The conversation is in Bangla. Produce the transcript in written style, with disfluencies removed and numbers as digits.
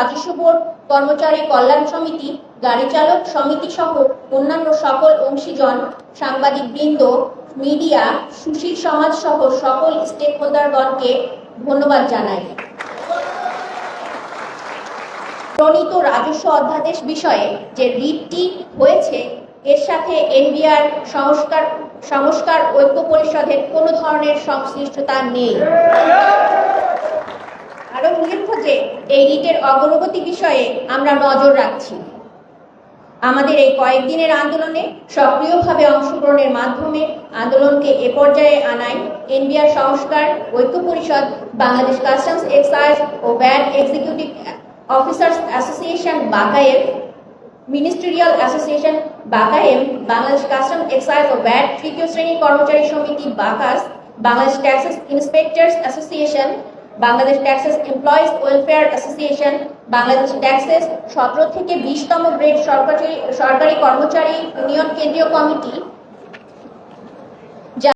রাজস্ব বোর্ড, কর্মচারী কল্যাণ সমিতি, গাড়ি চালক সমিতি সহ অন্যান্য সকল অংশীজন, সাংবাদিকবৃন্দ, মিডিয়া, সুশীল সমাজ সহ সকল স্টেক হোল্ডারগণকে ধন্যবাদ জানাই। প্রণীত রাজস্ব অধ্যাদেশ বিষয়ে যে রিটটি হয়েছে এর সাথে এনবিআর সংস্কার ঐক্য পরিষদের কোনো ধরনের সংশ্লিষ্টতা নেই। আরো উল্লেখ্য যে এই রিটের অগ্রগতি বিষয়ে আমরা নজর রাখছি। আমাদের এই কয়েকদিনের আন্দোলনে সক্রিয়ভাবে অংশগ্রহণের মাধ্যমে আন্দোলনকে এ পর্যায়ে আনায় এনবিআর সংস্কার ঐক্য পরিষদ, বাংলাদেশ কাস্টমস এক্সাইজ ও ভ্যাট এক্সিকিউটিভ অফিসার্স অ্যাসোসিয়েশন বাকায়ের, মিনিস্ট্রিয়াল অ্যাসোসিয়েশন বাকায়েম, বাংলাদেশ কাস্টমস এক্সাইজ ও ভ্যাট তৃতীয় শ্রেণী কর্মচারী সমিতি বাকাস, Bangladesh taxes inspectors association, Bangladesh taxes employees welfare association, Bangladesh taxes 17 থেকে 20তম গ্রেড সরকারি কর্মচারী ইউনিয়ন কেন্দ্রীয় কমিটি,